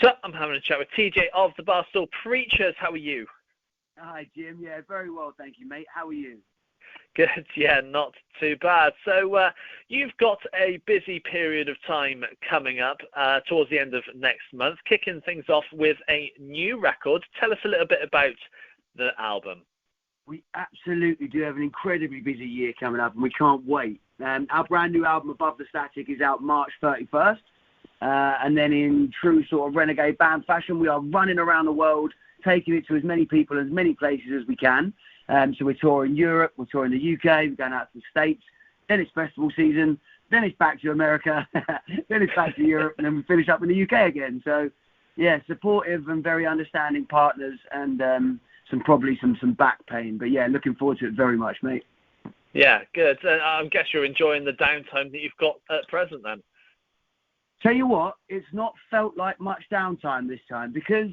So I'm having a chat with TJ of the Bar Stool Preachers. How are you? Hi, Jim. Yeah, very well, thank you, mate. How are you? Good, yeah, not too bad. So you've got a busy period of time coming up towards the end of next month, kicking things off with a new record. Tell us a little bit about the album. We absolutely do have an incredibly busy year coming up, and we can't wait. Our brand new album, Above the Static, is out March 31st. And then in true sort of renegade band fashion, we are running around the world, taking it to as many people, as many places as we can. So we're touring Europe, we're touring the UK, we're going out to the States, then it's festival season, then it's back to America, then it's back to Europe, and then we finish up in the UK again. So, yeah, supportive and very understanding partners, and probably some back pain. But, yeah, looking forward to it very much, mate. Yeah, good. I guess you're enjoying the downtime that you've got at present then. Tell you what, it's not felt like much downtime this time because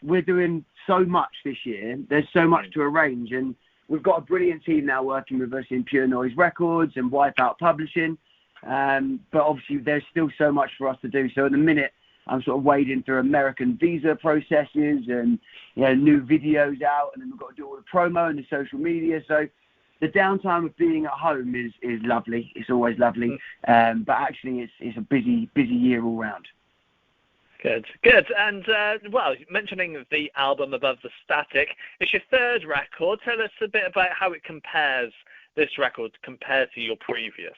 we're doing so much this year. There's so much to arrange, and we've got a brilliant team now working with us in Pure Noise Records and Wipeout Publishing. But obviously, there's still so much for us to do. So at the minute, I'm sort of wading through American visa processes and new videos out, and then we've got to do all the promo and the social media. So the downtime of being at home is lovely. It's always lovely. But actually, it's a busy year all round. Good. And, mentioning the album Above the Static, it's your third record. Tell us a bit about how it compares, this record, compared to your previous.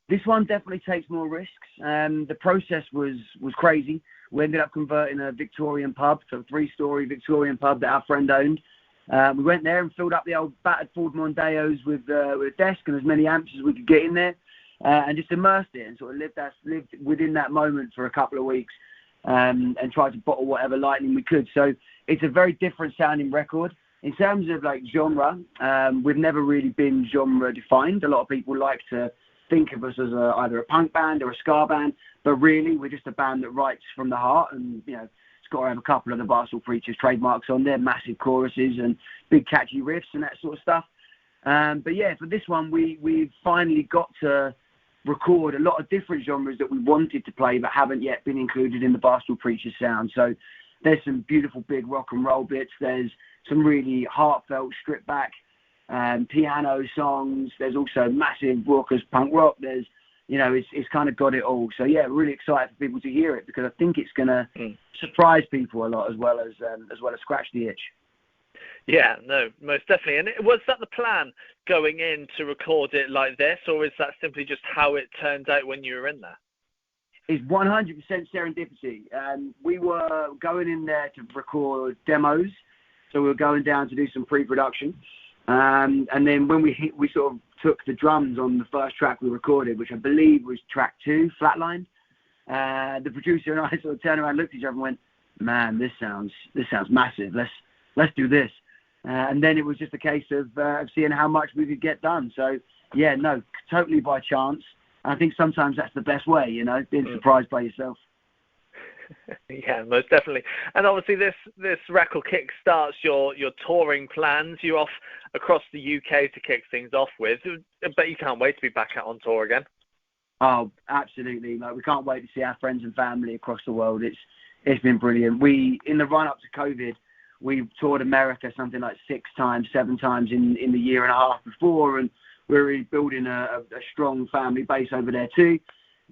This one definitely takes more risks. The process was crazy. We ended up converting a Victorian pub to a 3-story Victorian pub that our friend owned. We went there and filled up the old battered Ford Mondeos with a desk and as many amps as we could get in there, and just immersed it and sort of lived within that moment for a couple of weeks, and tried to bottle whatever lightning we could. So it's a very different sounding record. In terms of like genre, we've never really been genre defined. A lot of people like to think of us as either a punk band or a ska band, but really we're just a band that writes from the heart, and it's got to have a couple of the Bar Stool Preachers trademarks on there, massive choruses and big catchy riffs and that sort of stuff. But yeah, for this one, we've finally got to record a lot of different genres that we wanted to play but haven't yet been included in the Bar Stool Preachers sound. So there's some beautiful big rock and roll bits. There's some really heartfelt, stripped back piano songs. There's also massive raucous punk rock. There's it's kind of got it all. So yeah, really excited for people to hear it because I think it's going to surprise people a lot as well as scratch the itch. Yeah, no, most definitely. And was that the plan going in to record it like this, or is that simply just how it turned out when you were in there? It's 100% serendipity. We were going in there to record demos, so we were going down to do some pre-production. And then when we sort of took the drums on the first track we recorded, which I believe was track 2, Flatline. The producer and I sort of turned around, looked at each other and went, "Man, this sounds massive. Let's do this." And then it was just a case of seeing how much we could get done. So yeah, no, totally by chance. I think sometimes that's the best way, being surprised by yourself. Yeah, most definitely. And obviously this record kick starts your touring plans. You're off across the UK to kick things off with. But you can't wait to be back out on tour again. Oh, absolutely. We can't wait to see our friends and family across the world. It's been brilliant. We, in the run up to COVID, we toured America something like 6 times, 7 times in the year and a half before, and we're really building a strong family base over there too.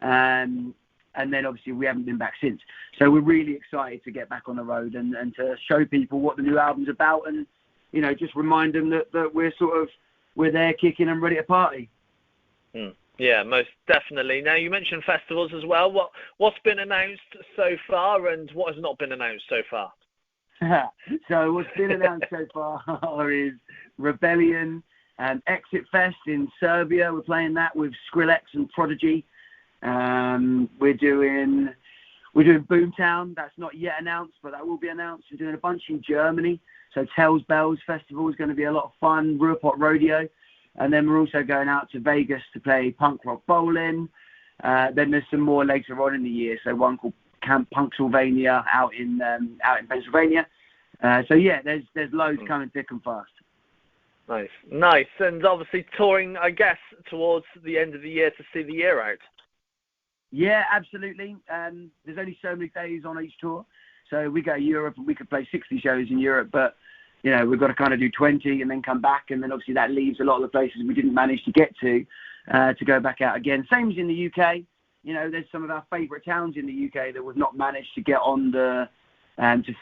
And then obviously we haven't been back since. So we're really excited to get back on the road and to show people what the new album's about, and just remind them that we're there kicking and ready to party. Yeah, most definitely. Now you mentioned festivals as well. What's been announced so far, and what has not been announced so far? So what's been announced so far is Rebellion and Exit Fest in Serbia. We're playing that with Skrillex and Prodigy. We're doing Boomtown. That's not yet announced, but that will be announced. We're doing a bunch in Germany. So Tells Bells Festival is going to be a lot of fun. Ruhrpott Rodeo. And then we're also going out to Vegas to play punk rock bowling. Then there's some more later on in the year. So one called Camp Punksylvania out in Pennsylvania. So yeah, there's loads coming thick and fast. Nice. And obviously touring, I guess, towards the end of the year to see the year out. Yeah, absolutely. There's only so many days on each tour. So we go to Europe and we could play 60 shows in Europe, but, you know, we've got to kind of do 20 and then come back. And then obviously that leaves a lot of the places we didn't manage to get to go back out again. Same as in the UK. You know, there's some of our favourite towns in the UK that we've not managed to get on to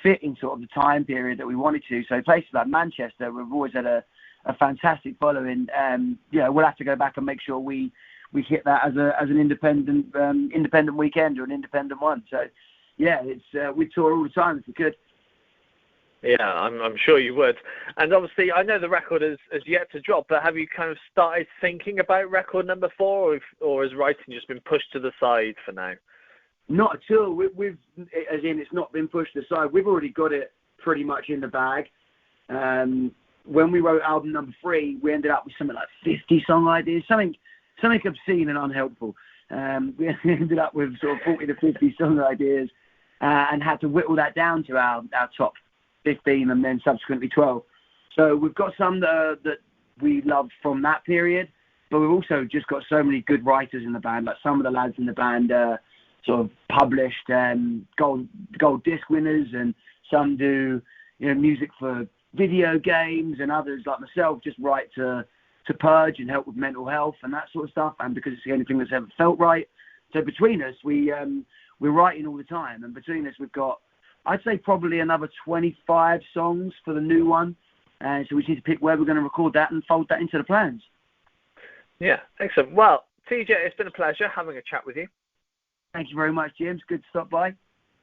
fit in sort of the time period that we wanted to. So places like Manchester, we've always had a fantastic following. Yeah, we'll have to go back and make sure we hit that as an independent weekend or an independent one. So yeah, it's we tour all the time if we could. Yeah, I'm sure you would. And obviously, I know the record is yet to drop, but have you kind of started thinking about record number 4, or has writing just been pushed to the side for now? Not at all. We've as in it's not been pushed aside. We've already got it pretty much in the bag. When we wrote album number 3, we ended up with something like 50 song ideas, something obscene and unhelpful. We ended up with sort of 40 to 50 song ideas and had to whittle that down to our top 15 and then subsequently 12. So we've got some that we loved from that period, but we've also just got so many good writers in the band. Like some of the lads in the band sort of published gold disc winners, and some do, you know, music for video games, and others like myself just write to purge and help with mental health and that sort of stuff, and because it's the only thing that's ever felt right. So between us, we're writing all the time, and between us we've got, I'd say, probably another 25 songs for the new one, and so we need to pick where we're going to record that and fold that into the plans. Yeah, excellent. Well, TJ, it's been a pleasure having a chat with you. Thank you very much, James. Good to stop by.